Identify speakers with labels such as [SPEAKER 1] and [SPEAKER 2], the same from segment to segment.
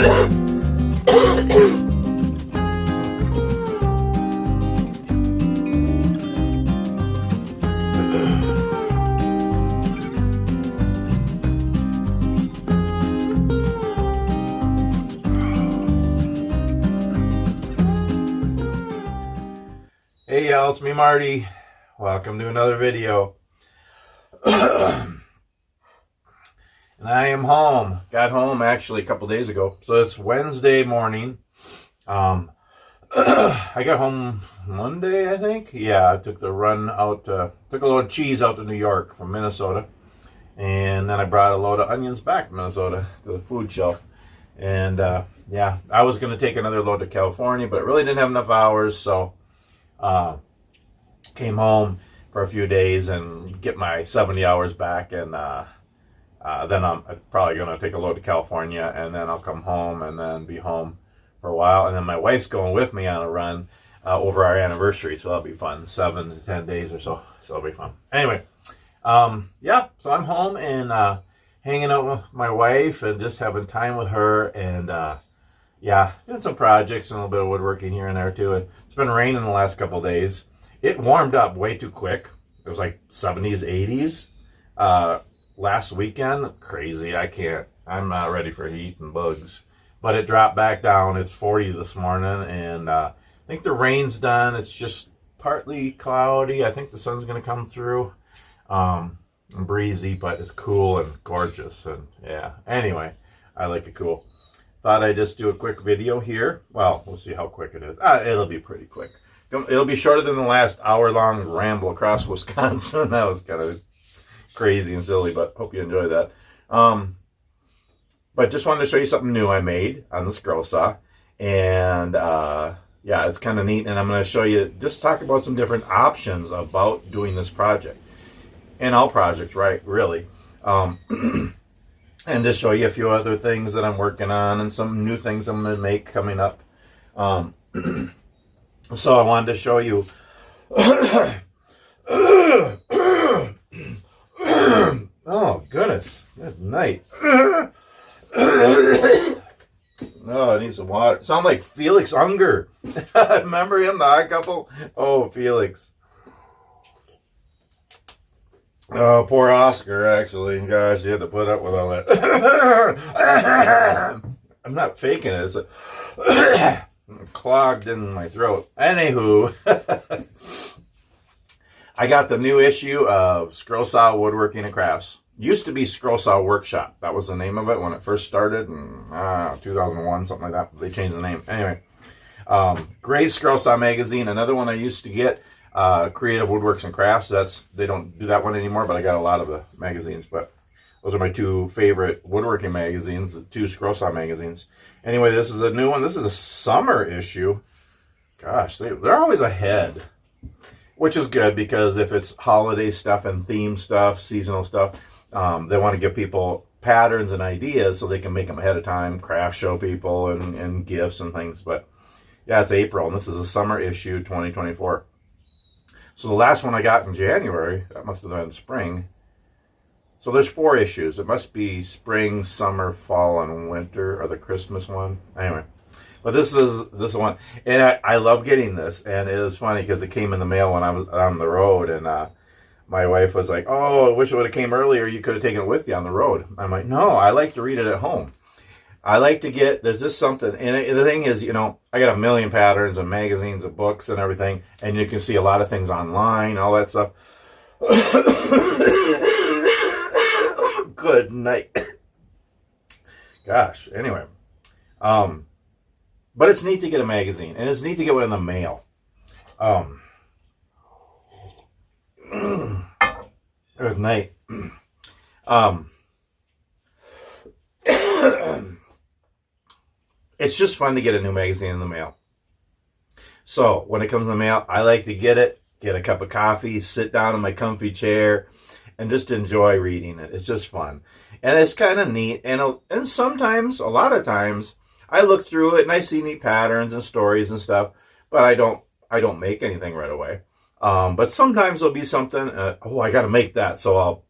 [SPEAKER 1] Hey y'all, it's me Marty. Welcome to another video. And I am home. Got home actually a couple days ago. So it's Wednesday morning. I got home Monday, I think. Yeah, I took the run out, took a load of cheese out to New York from Minnesota. And then I brought a load of onions back to Minnesota to the food shelf. And yeah, I was going to take another load to California, but really didn't have enough hours, so came home for a few days and get my 70 hours back, and then I'm probably going to take a load to California, and then I'll come home and then be home for a while. And then my wife's going with me on a run over our anniversary, so that'll be fun. 7 to 10 days or so it'll be fun. Anyway, yeah, so I'm home and hanging out with my wife and just having time with her, and yeah, doing some projects and a little bit of woodworking here and there too. It's been raining the last couple of days. It warmed up way too quick. It was like 70s, 80s last weekend. Crazy. I'm not ready for heat and bugs. But it dropped back down. It's 40 this morning, and I think the rain's done. It's just partly cloudy. I think the sun's going to come through. And breezy, but it's cool and gorgeous. And yeah, anyway, I like it cool. Thought I'd just do a quick video here. Well, we'll see how quick it is. It'll be pretty quick. It'll be shorter than the last hour-long ramble across Wisconsin. That was kind of crazy and silly, but hope you enjoy that. But just wanted to show you something new I made on the Scrollsaw. And yeah, it's kind of neat. And I'm going to show you, just talk about some different options about doing this project. And all projects, right, really. And just show you a few other things that I'm working on and some new things I'm going to make coming up. So I wanted to show you. Oh, goodness. Good night. Oh, I need some water. Sound like Felix Unger. Remember him, the Odd Couple? Oh, Felix. Oh, poor Oscar, actually. Gosh, you had to put up with all that. I'm not faking it. It's clogged in my throat. Anywho, I got the new issue of Scrollsaw Woodworking and Crafts. Used to be Scrollsaw Workshop. That was the name of it when it first started in 2001, something like that. They changed the name. Anyway, great Scrollsaw magazine. Another one I used to get. Creative Woodworks and Crafts. They don't do that one anymore, but I got a lot of the magazines. But those are my two favorite woodworking magazines, the two Scrollsaw magazines. Anyway, this is a new one. This is a summer issue. Gosh, they're always ahead, which is good because if it's holiday stuff and theme stuff, seasonal stuff, they want to give people patterns and ideas so they can make them ahead of time, craft show people and gifts and things. But yeah, it's April, and this is a summer issue 2024. So the last one I got in January, that must have been spring. So there's 4 issues. It must be spring, summer, fall, and winter, or the Christmas one. Anyway, but this is this one. And I love getting this. And it was funny because it came in the mail when I was on the road. And my wife was like, oh, I wish it would have came earlier. You could have taken it with you on the road. I'm like, no, I like to read it at home. I like to there's just something, and the thing is, you know, I got a million patterns and magazines and books and everything, and you can see a lot of things online, all that stuff. Good night. Gosh, anyway. But it's neat to get a magazine, and it's neat to get one in the mail. Good night. It's just fun to get a new magazine in the mail. So when it comes in the mail, I like to get it, get a cup of coffee, sit down in my comfy chair, and just enjoy reading it. It's just fun. And it's kind of neat. And sometimes, a lot of times, I look through it and I see neat patterns and stories and stuff, but I don't make anything right away. But sometimes there'll be something, oh, I got to make that. So I'll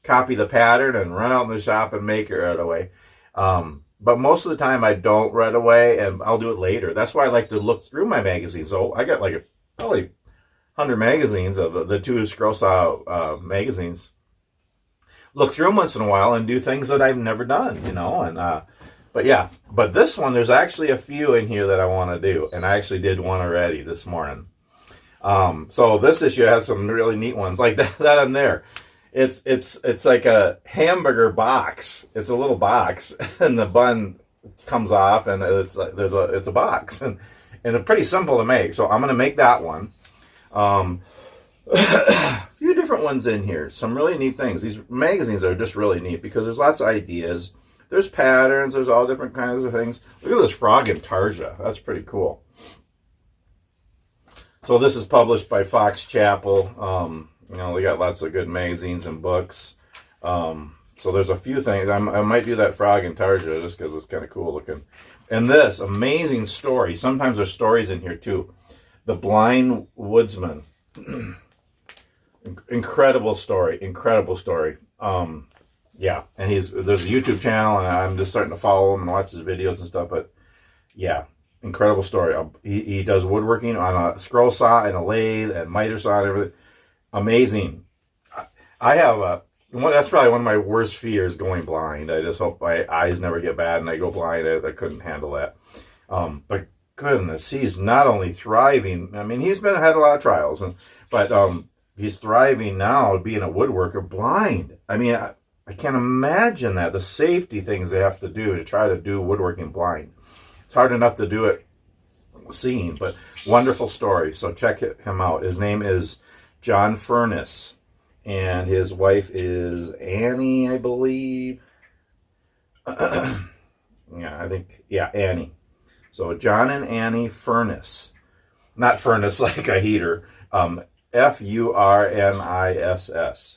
[SPEAKER 1] copy the pattern and run out in the shop and make it right away. But most of the time I don't right away, and I'll do it later. That's why I like to look through my magazines. So I got like probably 100 magazines of the two Scrollsawn magazines. Look through them once in a while and do things that I've never done, and but yeah, but this one, there's actually a few in here that I want to do, and I actually did one already this morning. So this issue has some really neat ones, like that on there. It's like a hamburger box. It's a little box, and the bun comes off, and it's a box, and it's pretty simple to make. So I'm gonna make that one. A few different ones in here. Some really neat things. These magazines are just really neat because there's lots of ideas. There's patterns. There's all different kinds of things. Look at this frog in Tarja. That's pretty cool. So this is published by Fox Chapel. We got lots of good magazines and books. So there's a few things. I might do that frog in Tarja just because it's kind of cool looking. And this amazing story. Sometimes there's stories in here too. The Blind Woodsman. Incredible story. Incredible story. Yeah, and there's a YouTube channel, and I'm just starting to follow him and watch his videos and stuff. But yeah, incredible story. He does woodworking on a scroll saw and a lathe and miter saw and everything. Amazing. I have that's probably one of my worst fears, going blind. I just hope my eyes never get bad and I go blind. I couldn't handle that. But goodness, he's not only thriving. I mean, he's had a lot of trials, but he's thriving now, being a woodworker blind. I mean, I can't imagine that, the safety things they have to do to try to do woodworking blind. It's hard enough to do it seeing, but wonderful story. So check him out. His name is John Furness, and his wife is Annie, I believe. Annie. So John and Annie Furness. Not furnace like a heater. Furniss.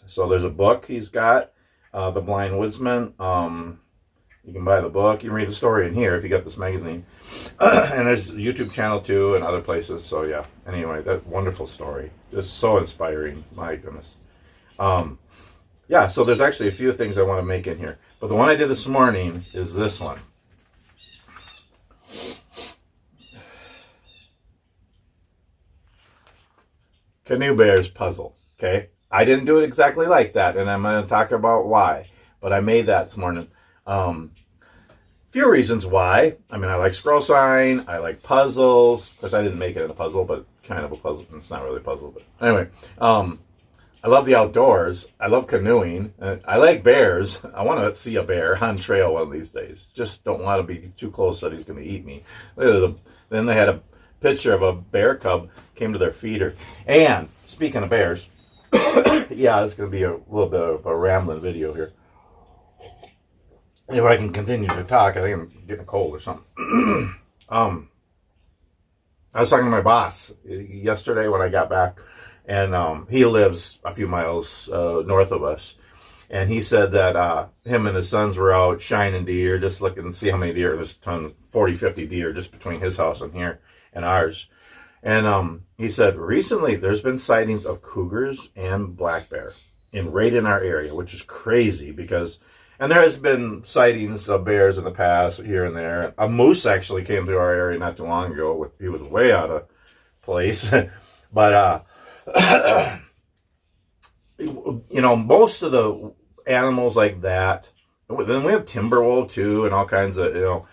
[SPEAKER 1] So there's a book he's got. The Blind Woodsman. You can buy the book. You can read the story in here if you got this magazine. And there's a YouTube channel too and other places. So yeah. Anyway, that wonderful story. Just so inspiring. My goodness. Yeah, so there's actually a few things I want to make in here. But the one I did this morning is this one. Canoe Bears puzzle. Okay. I didn't do it exactly like that, and I'm going to talk about why. But I made that this morning. Few reasons why. I mean, I like Scrollsawn. I like puzzles. Of course, I didn't make it in a puzzle, but kind of a puzzle. It's not really a puzzle, but anyway. I love the outdoors. I love canoeing. I like bears. I want to see a bear on trail one of these days. Just don't want to be too close that he's going to eat me. Then they had a picture of a bear cub came to their feeder. And speaking of bears, yeah, it's going to be a little bit of a rambling video here. If I can continue to talk, I think I'm getting a cold or something. I was talking to my boss yesterday when I got back, and he lives a few miles north of us. And he said that him and his sons were out shining deer, just looking to see how many deer. There's 40, 50 deer just between his house and here and ours. And he said recently there's been sightings of cougars and black bear right in our area, which is crazy because, and there has been sightings of bears in the past here and there. A moose actually came through our area not too long ago. He was way out of place. But, most of the animals like that, then we have timber wolf too and all kinds of,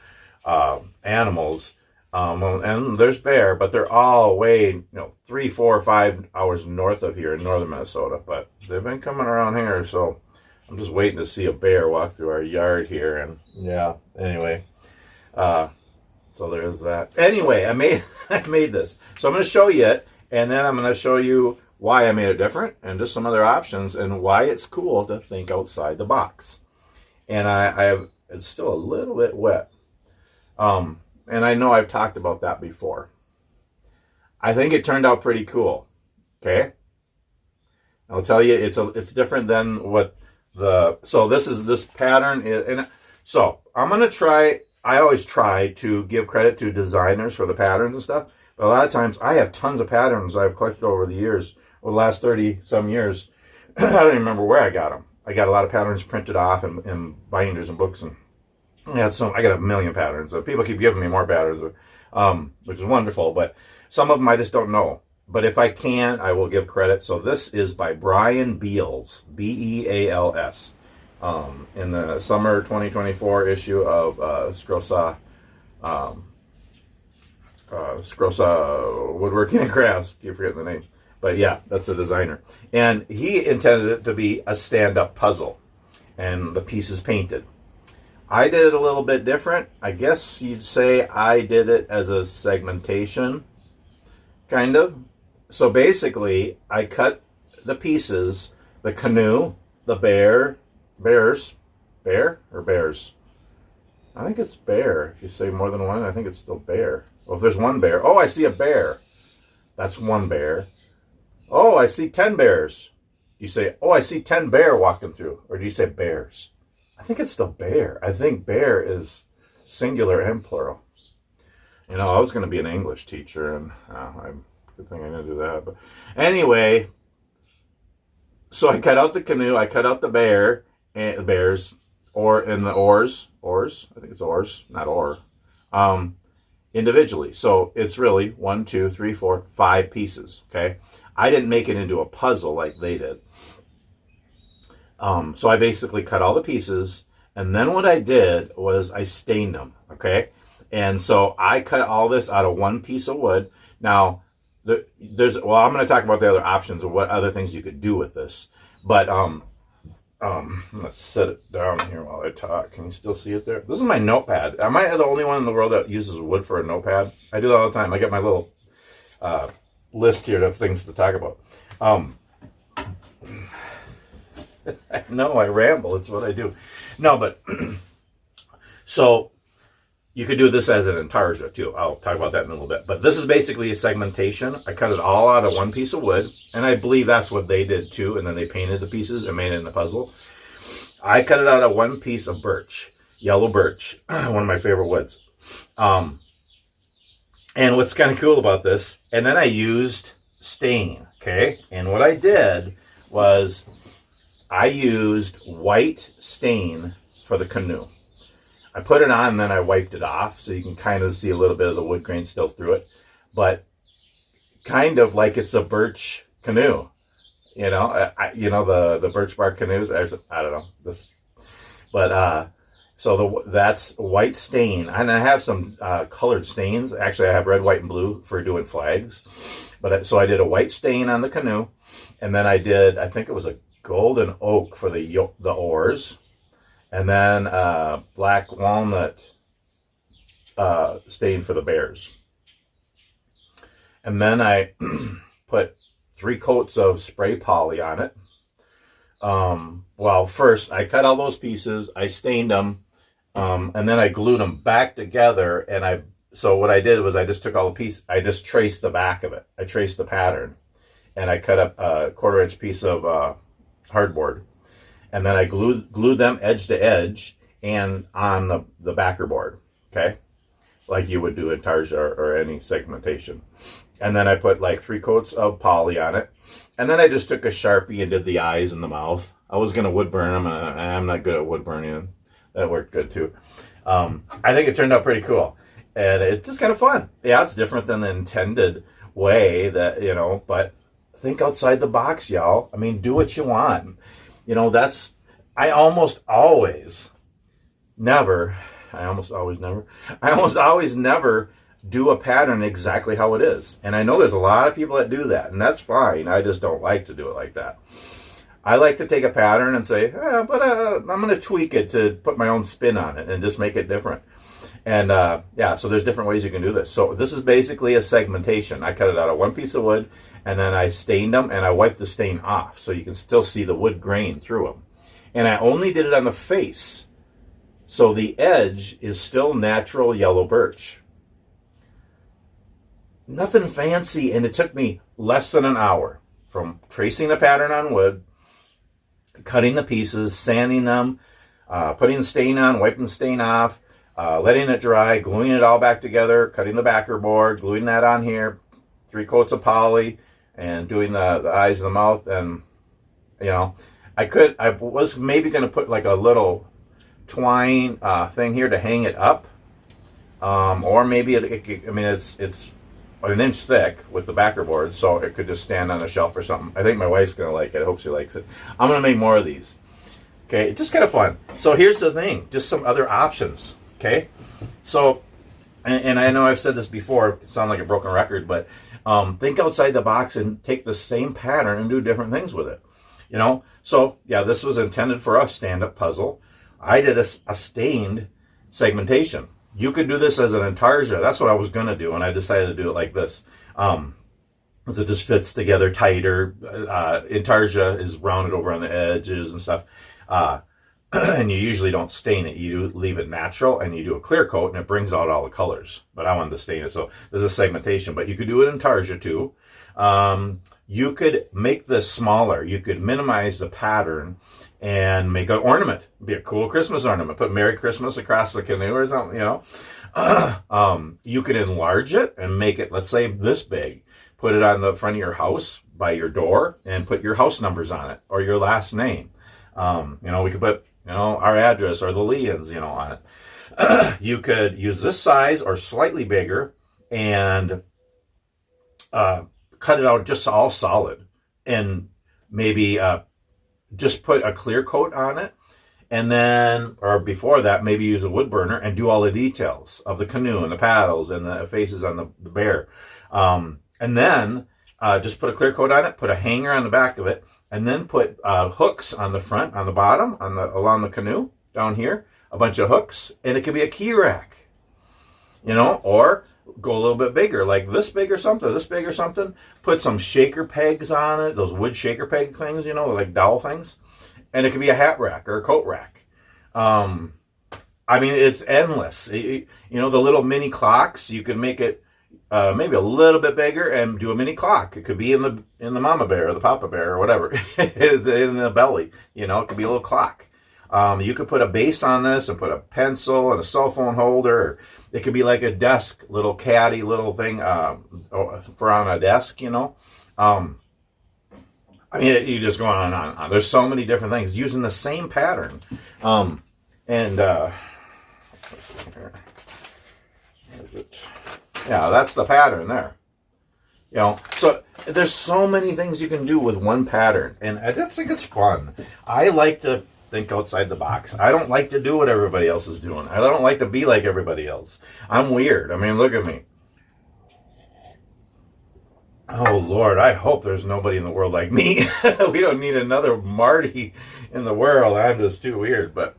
[SPEAKER 1] animals. And there's bear, but they're all way, 3, 4, 5 hours north of here in northern Minnesota. But they've been coming around here, so I'm just waiting to see a bear walk through our yard here. And yeah, anyway, so there's that. Anyway, I made this, so I'm going to show you it, and then I'm going to show you why I made it different, and just some other options, and why it's cool to think outside the box. And it's still a little bit wet. And I know I've talked about that before. I think it turned out pretty cool. Okay? I'll tell you, it's different than what so this pattern is, and so I'm going to try, I always try to give credit to designers for the patterns and stuff, but a lot of times I have tons of patterns I've collected over the years, over the last 30 some years. I don't even remember where I got them. I got a lot of patterns printed off in binders and books, and Yeah, so I got a million patterns. So people keep giving me more patterns, which is wonderful. But some of them I just don't know. But if I can, I will give credit. So this is by Brian Beals, Beals, in the summer 2024 issue of Scrollsawn Woodworking and Crafts. Keep forgetting the name. But yeah, that's the designer. And he intended it to be a stand-up puzzle and the pieces painted. I did it a little bit different. I guess you'd say I did it as a segmentation, kind of. So basically, I cut the pieces, the canoe, the bear or bears? I think it's bear. If you say more than one, I think it's still bear. Well, if there's one bear. Oh, I see a bear. That's one bear. Oh, I see 10 bears. You say, oh, I see 10 bear walking through. Or do you say bears? I think it's still bear. I think bear is singular and plural. You know, I was going to be an English teacher, and good thing I didn't do that. But anyway, so I cut out the canoe, I cut out the bear, and the bears, and the oars. I think it's oars, not oar. Individually. So it's really 1, 2, 3, 4, 5 pieces. Okay, I didn't make it into a puzzle like they did. So I basically cut all the pieces, and then what I did was I stained them. Okay, and so I cut all this out of one piece of wood. Now, I'm going to talk about the other options of what other things you could do with this. But let's set it down here while I talk. Can you still see it there? This is my notepad. Am I the only one in the world that uses wood for a notepad? I do that all the time. I get my little list here of things to talk about. No, I ramble. It's what I do. No, but so you could do this as an intarsia too. I'll talk about that in a little bit. But this is basically a segmentation. I cut it all out of one piece of wood, and I believe that's what they did too. And then they painted the pieces and made it in a puzzle. I cut it out of one piece of birch, yellow birch, one of my favorite woods. And what's kind of cool about this, and then I used stain. Okay, and what I did was I used white stain for the canoe. I put it on and then I wiped it off, so you can kind of see a little bit of the wood grain still through it, but kind of like it's a birch canoe. You know, the birch bark canoes. I don't know this, but so that's white stain, and I have some colored stains. Actually, I have red, white, and blue for doing flags. But so I did a white stain on the canoe, and then I think it was a golden oak for the oars, and then black walnut stain for the bears. And then I put 3 coats of spray poly on it. Well, first I cut all those pieces, I stained them, and then I glued them back together. And so what I did was I just took all the pieces, I just traced the back of it. I traced the pattern, and I cut up a 1/4-inch piece of hardboard, and then I glued them edge to edge and on the backer board. Okay, like you would do in tarsia or any segmentation. And then I put like 3 coats of poly on it, and then I just took a Sharpie and did the eyes and the mouth. I was gonna wood burn them, and I'm not good at wood burning. That worked good too. I think it turned out pretty cool, and it's just kind of fun. Yeah, it's different than the intended way that, but think outside the box, y'all. I mean, do what you want. I almost always never do a pattern exactly how it is. And I know there's a lot of people that do that, and that's fine. I just don't like to do it like that. I like to take a pattern and say, I'm going to tweak it to put my own spin on it and just make it different. And so there's different ways you can do this. So this is basically a segmentation. I cut it out of one piece of wood, and then I stained them, and I wiped the stain off so you can still see the wood grain through them. And I only did it on the face, so the edge is still natural yellow birch. Nothing fancy, and it took me less than an hour from tracing the pattern on wood, cutting the pieces, sanding them, putting the stain on, wiping the stain off, letting it dry, gluing it all back together, cutting the backer board, gluing that on here, 3 coats of poly, and doing the eyes and the mouth. And I was maybe going to put like a little twine thing here to hang it up, or maybe I mean it's an inch thick with the backer board, so it could just stand on a shelf or something. I think my wife's gonna like it. I hope she likes it. I'm gonna make more of these. Okay, just kind of fun. So here's the thing, just some other options. Okay, so and I know I've said this before, it sounds like a broken record, but think outside the box and take the same pattern and do different things with it. You know, so yeah, this was intended for a stand-up puzzle. I did a stained segmentation. You could do this as an intarsia. That's what I was going to do, and I decided to do it like this. Because it just fits together tighter. Intarsia is rounded over on the edges and stuff. And you usually don't stain it. You leave it natural, and you do a clear coat, and it brings out all the colors. But I wanted to stain it, so there's a segmentation. But you could do it in intarsia, too. You could make this smaller. You could minimize the pattern and make an ornament. Be a cool Christmas ornament. Put Merry Christmas across the canoe or something, you know. You could enlarge it and make it, let's say, this big. Put it on the front of your house by your door and put your house numbers on it or your last name. You know, we could put, you know, our address or the Leans, you know, on it. You could use this size or slightly bigger and cut it out just all solid and maybe just put a clear coat on it, and then, or before that, maybe use a wood burner and do all the details of the canoe and the paddles and the faces on the bear. And then just put a clear coat on it, put a hanger on the back of it, and then put hooks on the front, on the bottom, along the canoe, down here, a bunch of hooks, and it could be a key rack, you know, or go a little bit bigger, like this big or something, this big or something. Put some shaker pegs on it, those wood shaker peg things, you know, like dowel things. And it could be a hat rack or a coat rack. I mean, it's endless. You know, the little mini clocks, you could make it maybe a little bit bigger and do a mini clock. It could be in the mama bear or the papa bear or whatever, in the belly. You know, it could be a little clock. You could put a base on this and put a pencil and a cell phone holder. It could be like a desk, little caddy, little thing for on a desk, you know. I mean, you just go on and on. There's so many different things using the same pattern. Yeah, that's the pattern there. You know, so there's so many things you can do with one pattern, and I just think it's fun. I like to think outside the box. I don't like to do what everybody else is doing. I don't like to be like everybody else. I'm weird. I mean, look at me. Oh, Lord, I hope there's nobody in the world like me. We don't need another Marty in the world. I'm just too weird, but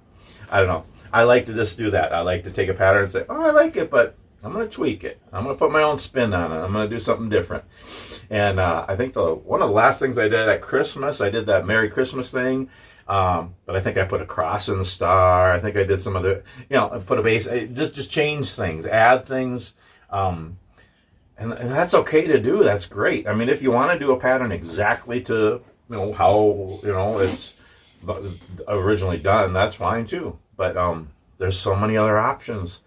[SPEAKER 1] I don't know. I like to just do that. I like to take a pattern and say, oh, I like it, but I'm going to tweak it. I'm going to put my own spin on it. I'm going to do something different. And I think one of the last things I did at Christmas, I did that Merry Christmas thing. But I think I put a cross in the star. I think I did some other, you know, put a base. Just change things, add things. And that's okay to do. That's great. I mean, if you want to do a pattern exactly to, you know, how, you know, it's originally done, that's fine too. But there's so many other options.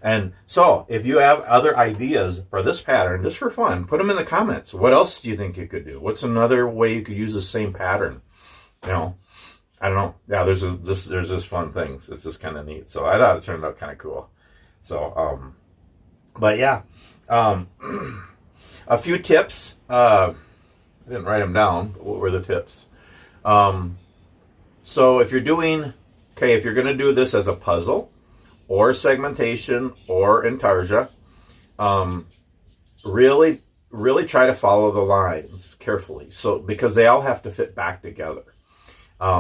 [SPEAKER 1] And so if you have other ideas for this pattern, just for fun, put them in the comments. What else do you think you could do? What's another way you could use the same pattern? You know, I don't know. Yeah, there's this fun things. It's just kind of neat. So I thought it turned out kind of cool. So, but yeah, a few tips. I didn't write them down, but what were the tips? So if you're doing, if you're going to do this as a puzzle or segmentation or intarsia, really, really try to follow the lines carefully. So, because they all have to fit back together.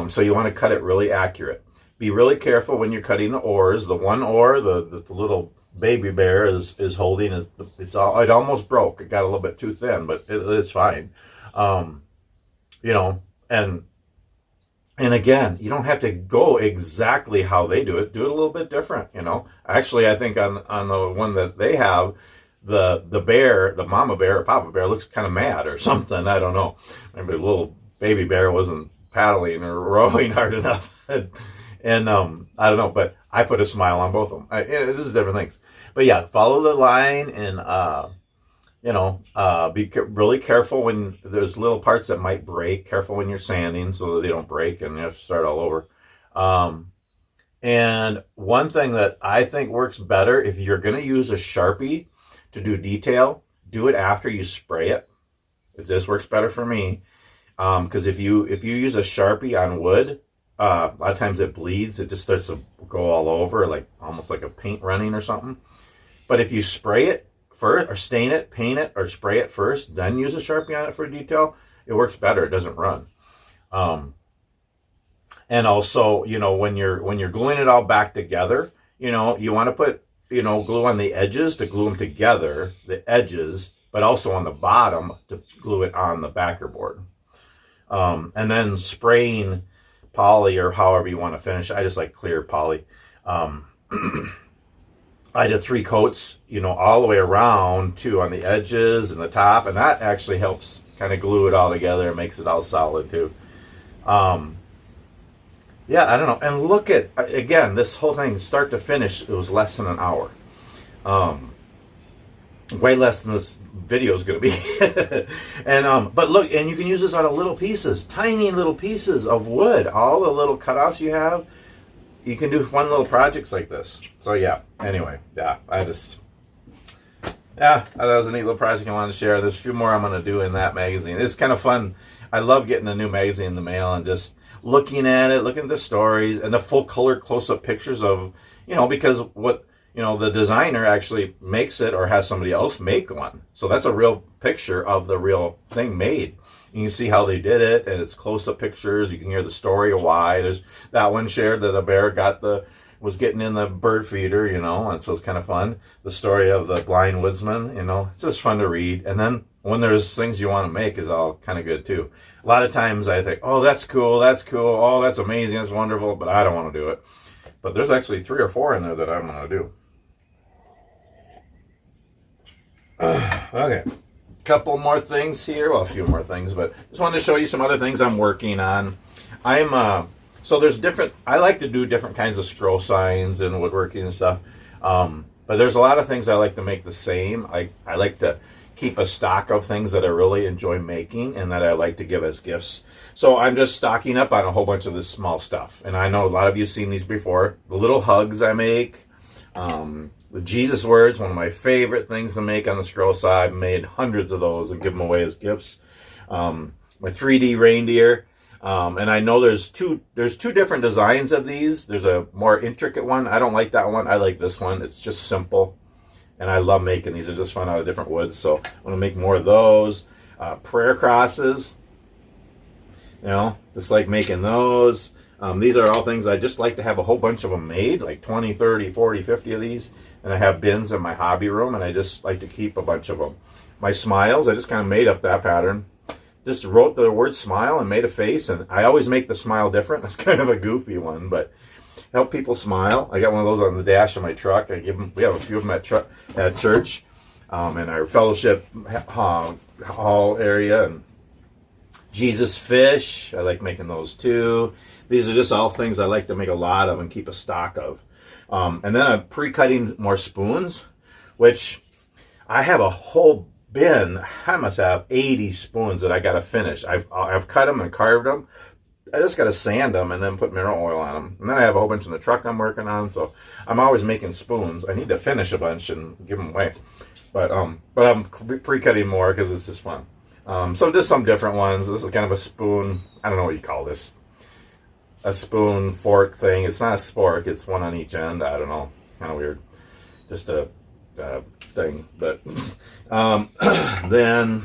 [SPEAKER 1] So you want to cut it really accurate. Be really careful when you're cutting the oars. The one oar, the little baby bear is holding, it almost broke. It got a little bit too thin, but it's fine. You know, and again, you don't have to go exactly how they do it. Do it a little bit different, you know. Actually, I think on the one that they have, the bear, the mama bear or papa bear looks kind of mad or something. I don't know. Maybe the little baby bear wasn't paddling or rowing hard enough. And I don't know, but I put a smile on both of them. This is different things. But yeah, follow the line and, you know, be really careful when there's little parts that might break. Careful when you're sanding so that they don't break and you have to start all over. And one thing that I think works better, if you're going to use a Sharpie to do detail, do it after you spray it. This works better for me. Because if you use a Sharpie on wood, a lot of times it bleeds. It just starts to go all over, like almost like a paint running or something. But if you spray it first, or stain it, paint it, or spray it first, then use a Sharpie on it for detail, it works better. It doesn't run. And also, you know, when you're gluing it all back together, you know, you want to put, you know, glue on the edges to glue them together, the edges, but also on the bottom to glue it on the backer board. And then spraying poly, or however you want to finish. I just like clear poly. I did 3 coats, you know, all the way around, too, on the edges and the top, and that actually helps kind of glue it all together and makes it all solid, too. Yeah, I don't know. And look at, again, this whole thing, start to finish, it was less than an hour. Way less than this video is going to be. And but look, and you can use this out of little pieces, tiny little pieces of wood. All the little cutoffs you have, you can do fun little projects like this. So yeah, anyway, yeah, I thought it was a neat little project I wanted to share. There's a few more I'm going to do in that magazine. It's kind of fun. I love getting a new magazine in the mail and just looking at it, looking at the stories and the full color close-up pictures of, you know, because what, you know, the designer actually makes it or has somebody else make one. So that's a real picture of the real thing made. You can see how they did it, and it's close-up pictures. You can hear the story of why. There's that one shared that a bear was getting in the bird feeder, you know, and so it's kind of fun. The story of the blind woodsman, you know, it's just fun to read. And then when there's things you want to make is all kind of good too. A lot of times I think, oh, that's cool, oh, that's amazing, that's wonderful, but I don't want to do it. But there's actually 3 or 4 in there that I'm going to do. Okay. Couple more things here, well, a few more things, but just wanted to show you some other things I'm working on. So there's I like to do different kinds of scroll signs and woodworking and stuff, but there's a lot of things I like to make the same. I like to keep a stock of things that I really enjoy making and that I like to give as gifts. So I'm just stocking up on a whole bunch of this small stuff, and I know a lot of you have seen these before. The little hugs I make, the Jesus words, one of my favorite things to make on the scroll side. I've made hundreds of those and give them away as gifts. My 3D reindeer, and I know there's two different designs of these. There's a more intricate one. I don't like that one. I like this one. It's just simple, and I love making these. They're just fun out of different woods. So I want to make more of those. Prayer crosses, you know, just like making those. These are all things I just like to have a whole bunch of them made, like 20, 30, 40, 50 of these. And I have bins in my hobby room, and I just like to keep a bunch of them. My smiles, I just kind of made up that pattern. Just wrote the word smile and made a face, and I always make the smile different. It's kind of a goofy one, but help people smile. I got one of those on the dash of my truck. We have a few of them at church, in our fellowship hall area. And Jesus fish, I like making those too. These are just all things I like to make a lot of and keep a stock of. And then I'm pre-cutting more spoons, which I have a whole bin. I must have 80 spoons that I got to finish. I've cut them and carved them. I just got to sand them and then put mineral oil on them. And then I have a whole bunch in the truck I'm working on. So I'm always making spoons. I need to finish a bunch and give them away. But I'm pre-cutting more because it's just fun. So just some different ones. This is kind of a spoon. I don't know what you call this. A spoon fork thing. It's not a spork. It's one on each end. I don't know. Kind of weird. Just a thing. But then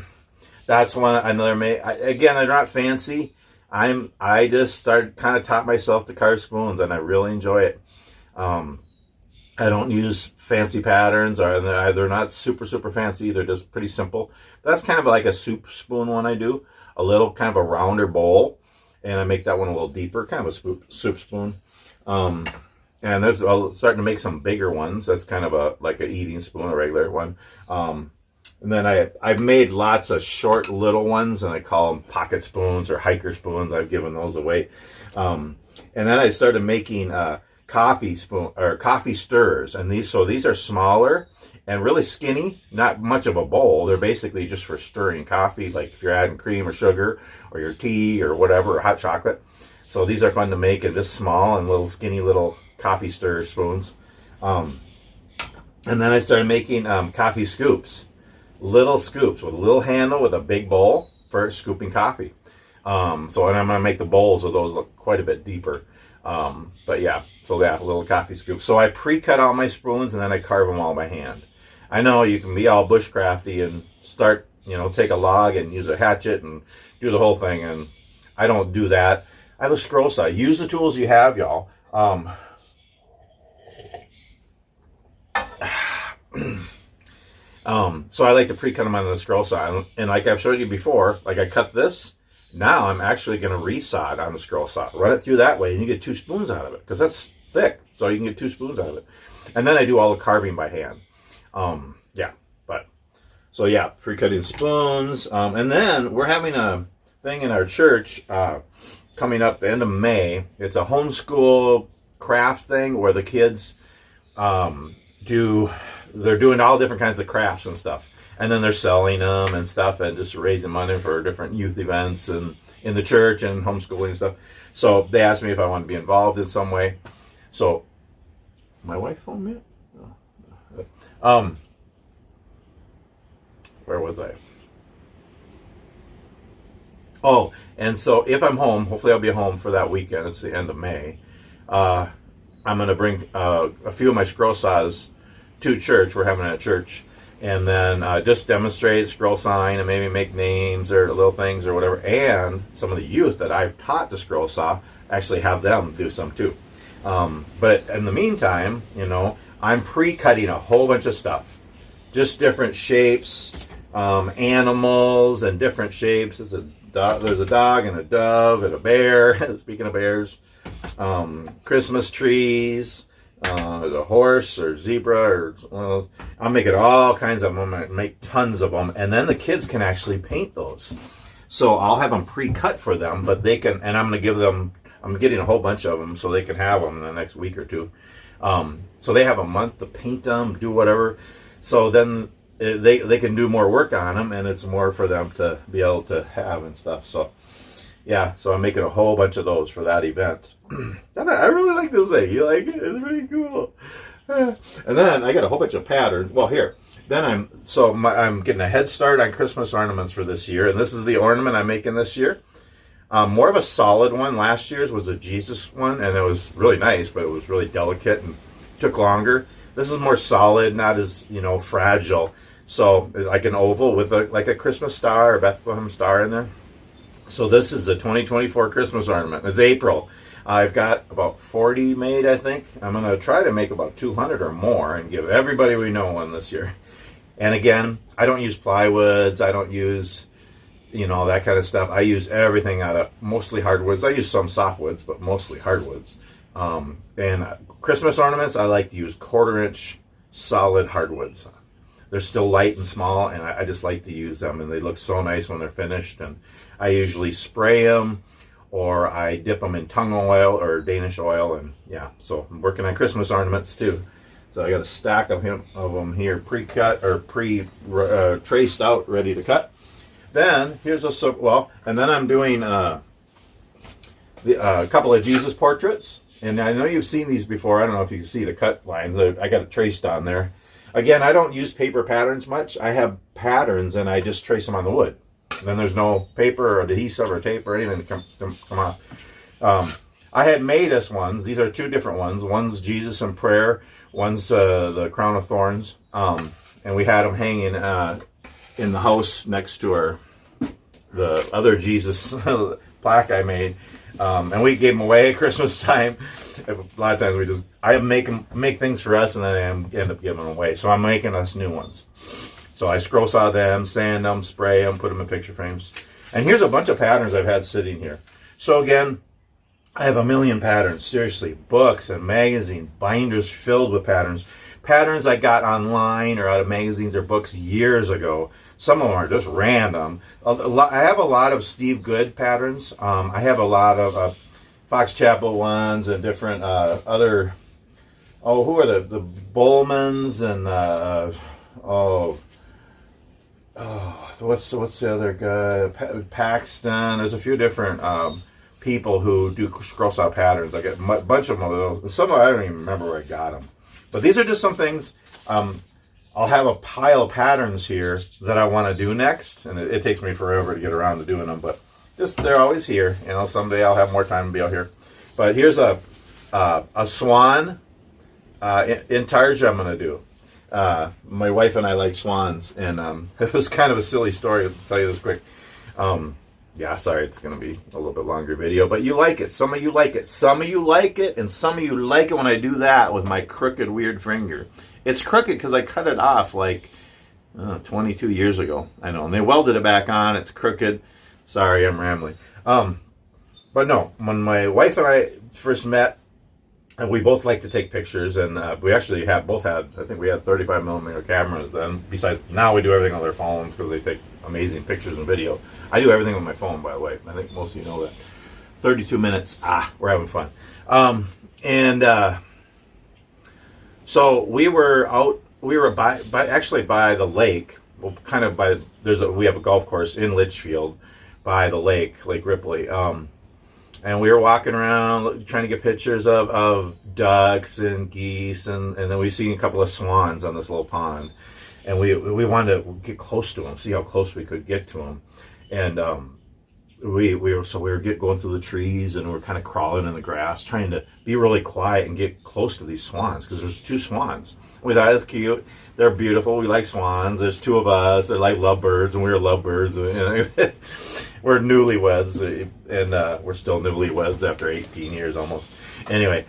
[SPEAKER 1] that's one another made. Again, they're not fancy. I just taught myself to carve spoons, and I really enjoy it. I don't use fancy patterns, or they're not super fancy. They're just pretty simple. That's kind of like a soup spoon one I do. A little kind of a rounder bowl. And I make that one a little deeper, kind of a soup spoon. And I'm starting to make some bigger ones. That's kind of like an eating spoon, a regular one. And then I've made lots of short little ones, and I call them pocket spoons or hiker spoons. I've given those away. And then I started making coffee stirrers, and these are smaller and really skinny, not much of a bowl. They're basically just for stirring coffee, like if you're adding cream or sugar or your tea or whatever, or hot chocolate. So these are fun to make, and just small and little skinny little coffee stir spoons. And then I started making coffee scoops. Little scoops with a little handle with a big bowl for scooping coffee. So and I'm going to make the bowls of those look quite a bit deeper. But yeah, so yeah, little coffee scoops. So I pre-cut all my spoons and then I carve them all by hand. I know you can be all bushcrafty and start, take a log and use a hatchet and do the whole thing. And I don't do that. I have a scroll saw. Use the tools you have, y'all. So I like to pre-cut them on the scroll saw. And like I've showed you before, like I cut this. Now I'm actually going to resaw it on the scroll saw. Run it through that way and you get 2 spoons out of it because that's thick. So you can get 2 spoons out of it. And then I do all the carving by hand. Pre-cutting spoons. And then we're having a thing in our church coming up the end of May. It's a homeschool craft thing where the kids they're doing all different kinds of crafts and stuff. And then they're selling them and stuff and just raising money for different youth events and in the church and homeschooling and stuff. So they asked me if I wanted to be involved in some way. So, my wife phoned me? Where was I? Oh, and so if I'm home, hopefully I'll be home for that weekend. It's the end of May. I'm going to bring a few of my scroll saws to church. We're having it at church. And then just demonstrate, scroll sign, and maybe make names or little things or whatever. And some of the youth that I've taught to scroll saw, actually have them do some too. But in the meantime, I'm pre-cutting a whole bunch of stuff. Just different shapes, animals and different shapes. There's a dog and a dove and a bear. Speaking of bears, Christmas trees. There's a horse or zebra or one of those. I'm making all kinds of them. I'm going to make tons of them. And then the kids can actually paint those. So I'll have them pre-cut for them, but they can, and I'm going to give them, I'm getting a whole bunch of them so they can have them in the next week or 2. So they have a month to paint them, do whatever. So then they can do more work on them and it's more for them to be able to have and stuff. So yeah, so I'm making a whole bunch of those for that event. I really like this thing. You like it? It's pretty cool. And then I got a whole bunch of patterns. Well, here. Then I'm getting a head start on Christmas ornaments for this year. And this is the ornament I'm making this year. More of a solid one. Last year's was a Jesus one. And it was really nice, but it was really delicate and took longer. This is more solid, not as, fragile. So like an oval with like a Christmas star or Bethlehem star in there. So this is the 2024 Christmas ornament. It's April. I've got about 40 made, I think. I'm going to try to make about 200 or more and give everybody we know one this year. And again, I don't use plywoods. I don't use, that kind of stuff. I use everything out of mostly hardwoods. I use some softwoods, but mostly hardwoods. And Christmas ornaments, I like to use 1/4-inch solid hardwoods. They're still light and small, and I just like to use them. And they look so nice when they're finished. And I usually spray them or I dip them in tung oil or Danish oil. And yeah, so I'm working on Christmas ornaments too. So I got a stack of them here pre-cut or traced out, ready to cut. Then here's and then I'm doing a couple of Jesus portraits. And I know you've seen these before. I don't know if you can see the cut lines. I got it traced on there. Again, I don't use paper patterns much. I have patterns and I just trace them on the wood. Then there's no paper or adhesive or tape or anything to come off. I had made us ones. These are 2 different ones. One's Jesus in prayer. One's the crown of thorns. And we had them hanging in the house next to the other Jesus plaque I made. And we gave them away at Christmas time. A lot of times I make things for us and then I end up giving them away. So I'm making us new ones. So I scroll saw them, sand them, spray them, put them in picture frames. And here's a bunch of patterns I've had sitting here. So again, I have a million patterns. Seriously, books and magazines, binders filled with patterns. Patterns I got online or out of magazines or books years ago. Some of them are just random. I have a lot of Steve Good patterns. I have a lot of Fox Chapel ones and different other. Oh, who are the Bullmans and what's the other guy? Paxton. There's a few different people who do scroll saw patterns. I get a bunch of them of those. Some I don't even remember where I got them. But these are just some things. I'll have a pile of patterns here that I want to do next, and it takes me forever to get around to doing them. But just they're always here. You know, someday I'll have more time to be out here. But here's a swan in tarsia I'm going to do. My wife and I like swans, and it was kind of a silly story. I'll tell you this quick. Yeah, sorry, it's going to be a little bit longer video, but you like it. Some of you like it. Some of you like it, and some of you like it when I do that with my crooked, weird finger. It's crooked because I cut it off like 22 years ago. I know, and they welded it back on. It's crooked. Sorry, I'm rambling. But no, when my wife and I first met, and we both like to take pictures, and we actually both had, I think we had 35mm cameras then. Besides, now we do everything on their phones because they take amazing pictures and video. I do everything with my phone, by the way. I think most of you know that. 32 minutes, we're having fun. So we were out, we were by the lake, well, kind of by, we have a golf course in Litchfield by the lake, Lake Ripley. And we were walking around trying to get pictures of ducks and geese, and then we seen a couple of swans on this little pond. And we wanted to get close to them, see how close we could get to them. And we were going through the trees, and we're kind of crawling in the grass, trying to be really quiet and get close to these swans, because there's 2 swans. We thought it was cute. They're beautiful. We like swans. There's 2 of us. They're like lovebirds, and we were lovebirds. You know? We're newlyweds, and we're still newlyweds after 18 years almost. Anyway,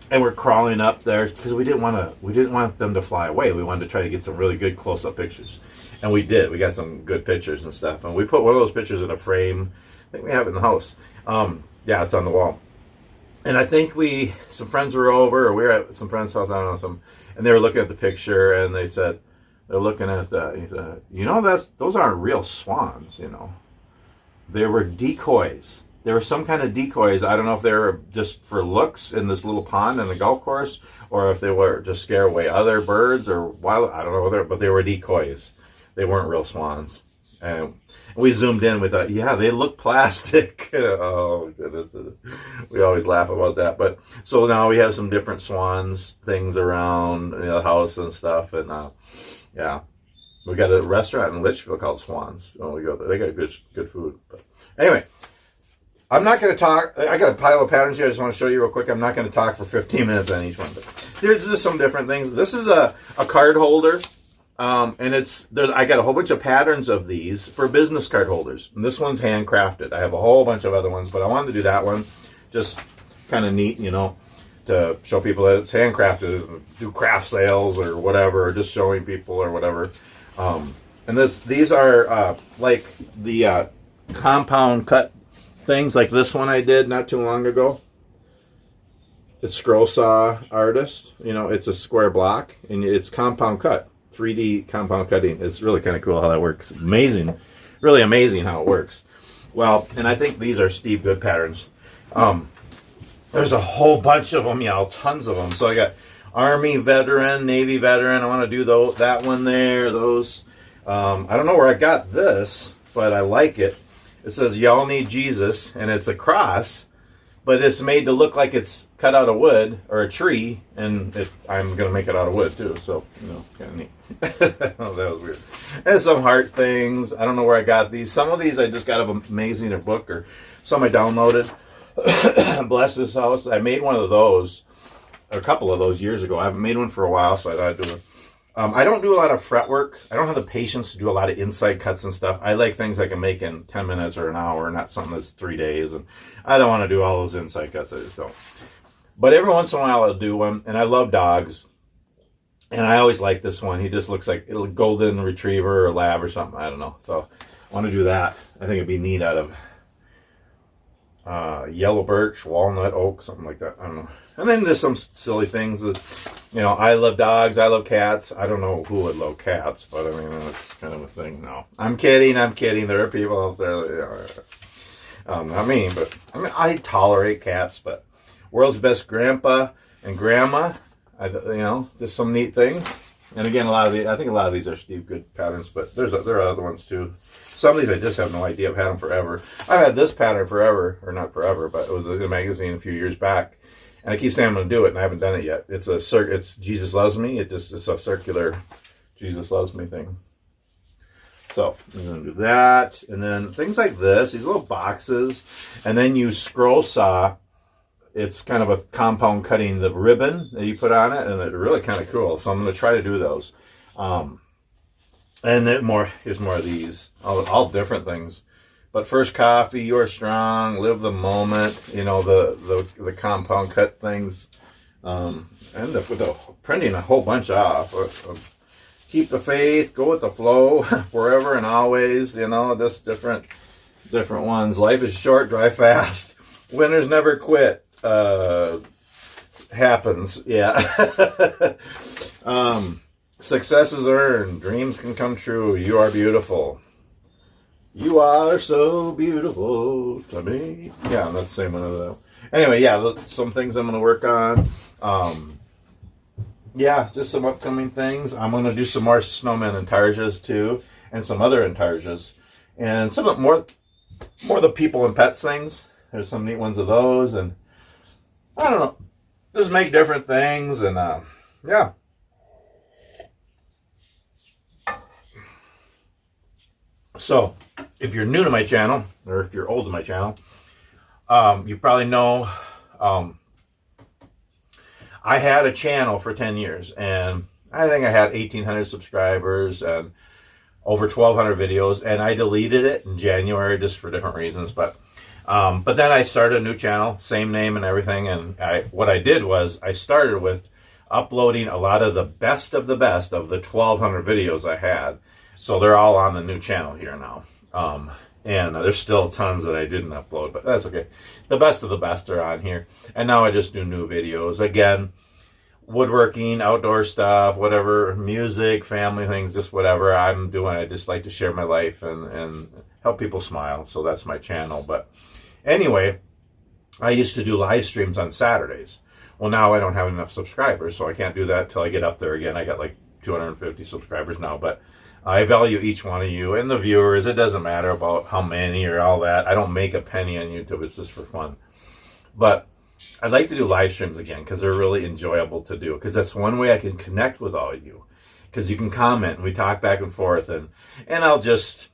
[SPEAKER 1] and we're crawling up there because we didn't want them to fly away. We wanted to try to get some really good close-up pictures. And we did. We got some good pictures and stuff. And we put one of those pictures in a frame. I think we have it in the house. Yeah, it's on the wall. And I think some friends were over, or we were at some friend's house, I don't know, and they were looking at the picture, and they said, they're looking at you know, those aren't real swans, you know. They were decoys. There were some kind of decoys. I don't know if they were just for looks in this little pond in the golf course, or if they were to scare away other birds or wild. I don't know, but they were decoys. They weren't real swans. And we zoomed in. We thought, yeah, they look plastic. Oh, goodness. We always laugh about that. But so now we have some different swans things around the house and stuff. And yeah, we got a restaurant in Litchfield called Swans. Oh, we go there. They got good food. But anyway, I'm not going to talk. I got a pile of patterns here. I just want to show you real quick. I'm not going to talk for 15 minutes on each one. But here's just some different things. This is a card holder. And I got a whole bunch of patterns of these for business card holders. And this one's handcrafted. I have a whole bunch of other ones, but I wanted to do that one. Just kind of neat, you know, to show people that it's handcrafted, do craft sales or whatever, or just showing people or whatever. And these are like the compound cut things, like this one I did not too long ago. It's Scrollsawn artist. You know, it's a square block, and it's compound cut. 3D compound cutting. It's really kind of cool how that works. Amazing. Really amazing how it works. Well, and I think these are Steve Good patterns. There's a whole bunch of them, tons of them. So I got Army veteran, Navy veteran. I want to do that one there. Those. I don't know where I got this, but I like it. It says, "Y'all need Jesus," and it's a cross, but it's made to look like it's cut out of wood or a tree, and I'm going to make it out of wood too, so, you know, kind of neat. Oh, that was weird. There's some heart things. I don't know where I got these. Some of these I just got of Amazing or book, or some I downloaded. Bless This House. I made one of those, a couple of those years ago. I haven't made one for a while, so I thought I'd do it. I don't do a lot of fret work. I don't have the patience to do a lot of inside cuts and stuff. I like things I can make in 10 minutes or an hour, not something that's 3 days. And I don't want to do all those inside cuts. I just don't. But every once in a while I'll do one. And I love dogs. And I always like this one. He just looks like a golden retriever or lab or something. I don't know. So I want to do that. I think it'd be neat out of yellow birch, walnut, oak, something like that. I don't know. And then there's some silly things that, you know, I love dogs, I love cats. I don't know who would love cats, but I mean, that's kind of a thing. No, I'm kidding. There are people out there that, not me, but I tolerate cats. But world's best grandpa and grandma, you know, just some neat things. And again, I think a lot of these are Steve Good patterns, but there are other ones too. Some of these I just have no idea. I've had them forever. I've had this pattern forever, or not forever, but it was in a magazine a few years back. And I keep saying I'm going to do it, and I haven't done it yet. It's Jesus Loves Me. It's a circular Jesus Loves Me thing. So I'm going to do that. And then things like this, these little boxes. And then you scroll saw. It's kind of a compound cutting the ribbon that you put on it, and they're really kind of cool. So I'm going to try to do those. And then here's more of these, all different things. But first coffee, you're strong, live the moment. You know, the compound cut things. End up with printing a whole bunch off. Keep the faith, go with the flow, forever and always. You know, just different ones. Life is short, drive fast. Winners never quit. Happens, yeah. Success is earned. Dreams can come true. You are beautiful. You are so beautiful to me. Yeah, that's the same one of them. Anyway, yeah, some things I'm going to work on. Yeah, just some upcoming things. I'm going to do some more snowmen intarsias too, and some other intarsias, and some more of the people and pets things. There's some neat ones of those, and I don't know, just make different things, and yeah. So, if you're new to my channel, or if you're old to my channel, you probably know I had a channel for 10 years, and I think I had 1,800 subscribers and over 1,200 videos, and I deleted it in January just for different reasons, but then I started a new channel, same name and everything, and what I did was I started with uploading a lot of the best of the 1,200 videos I had. So they're all on the new channel here now. And there's still tons that I didn't upload, but that's okay. The best of the best are on here. And now I just do new videos. Again, woodworking, outdoor stuff, whatever, music, family things, just whatever I'm doing. I just like to share my life and help people smile. So that's my channel. But anyway, I used to do live streams on Saturdays. Well, now I don't have enough subscribers, so I can't do that till I get up there again. I got like 250 subscribers now, but I value each one of you and the viewers. It doesn't matter about how many or all that. I don't make a penny on YouTube. It's just for fun. But I'd like to do live streams again because they're really enjoyable to do. Because that's one way I can connect with all of you. Because you can comment and we talk back and forth. And I'll just,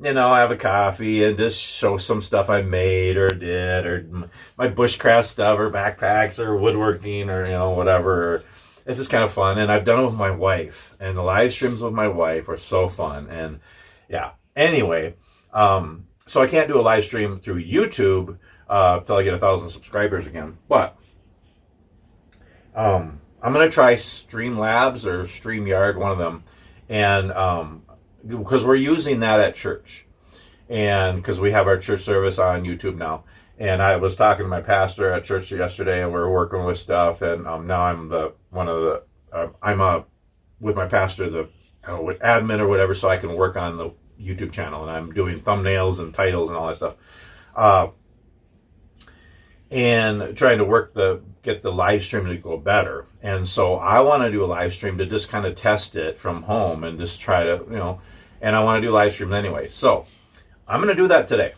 [SPEAKER 1] have a coffee and just show some stuff I made or did. Or my bushcraft stuff or backpacks or woodworking or, whatever. It's just kind of fun, and I've done it with my wife, and the live streams with my wife are so fun, and yeah. Anyway, so I can't do a live stream through YouTube till I get 1,000 subscribers again, but I'm going to try Streamlabs or StreamYard, one of them, and because we're using that at church, and because we have our church service on YouTube now. And I was talking to my pastor at church yesterday, and we were working with stuff. And now I'm with my pastor, the admin or whatever, so I can work on the YouTube channel. And I'm doing thumbnails and titles and all that stuff, and trying to get the live stream to go better. And so I want to do a live stream to just kind of test it from home and just try to, And I want to do live streams anyway. So I'm going to do that today.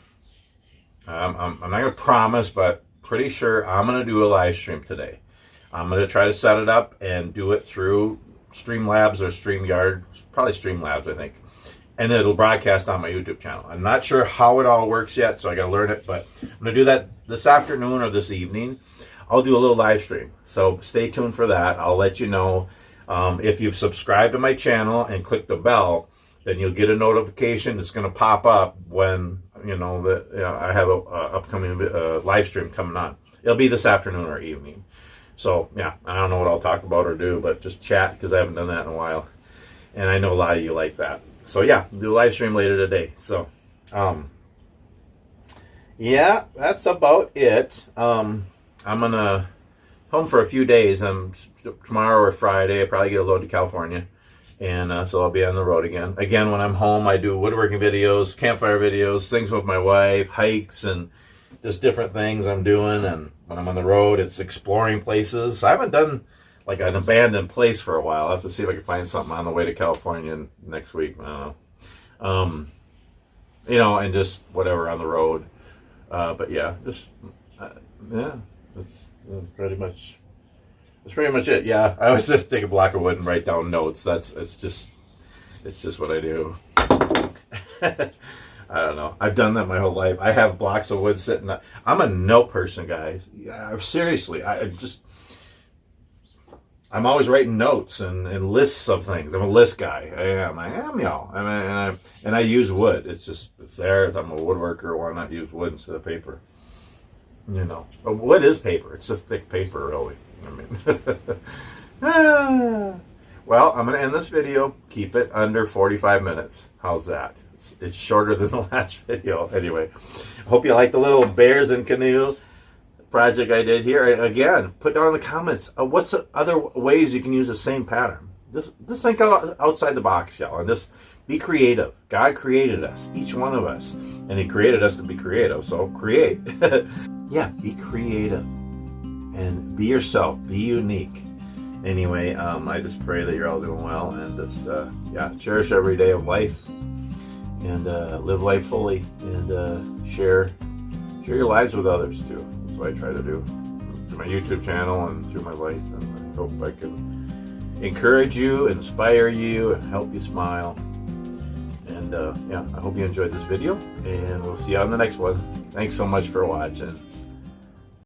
[SPEAKER 1] I'm not going to promise, but pretty sure I'm going to do a live stream today. I'm going to try to set it up and do it through Streamlabs or StreamYard, probably Streamlabs, I think. And then it'll broadcast on my YouTube channel. I'm not sure how it all works yet, so I got to learn it, but I'm going to do that this afternoon or this evening. I'll do a little live stream, so stay tuned for that. I'll let you know. If you've subscribed to my channel and click the bell, then you'll get a notification. It's going to pop up when I have a upcoming live stream coming on. It'll be this afternoon or evening. So yeah, I don't know what I'll talk about or do, but just chat because I haven't done that in a while, and I know a lot of you like that. So yeah, do a live stream later today. So yeah, that's about it. I'm gonna home for a few days. Tomorrow or Friday. I probably get a load to California. And so I'll be on the road again. Again, when I'm home, I do woodworking videos, campfire videos, things with my wife, hikes, and just different things I'm doing. And when I'm on the road, it's exploring places. I haven't done like an abandoned place for a while. I'll have to see if I can find something on the way to California next week. I don't know. You know, and just whatever on the road. But yeah, just yeah, that's pretty much. That's pretty much it. Yeah, I always just take a block of wood and write down notes. It's just what I do. I don't know. I've done that my whole life. I have blocks of wood sitting. I'm a note person, guys. Yeah, seriously. I'm always writing notes and lists of things. I'm a list guy. I am, y'all. And I use wood. It's there. I'm a woodworker. Why not use wood instead of paper? You know, but wood is paper. It's just thick paper, really. I mean, well, I'm going to end this video. Keep it under 45 minutes. How's that? It's shorter than the last video. Anyway, I hope you like the little bears and canoe project I did here. Again, put down in the comments what's other ways you can use the same pattern. Just think outside the box, y'all, and just be creative. God created us, each one of us, and He created us to be creative. So create. Yeah, be creative and be yourself. Be unique. Anyway, I just pray that you're all doing well, and just yeah, cherish every day of life, and live life fully, and share your lives with others too. That's what I try to do through my YouTube channel and through my life. And I hope I can encourage you, inspire you, and help you smile. And yeah, I hope you enjoyed this video, and we'll see you on the next one. Thanks so much for watching.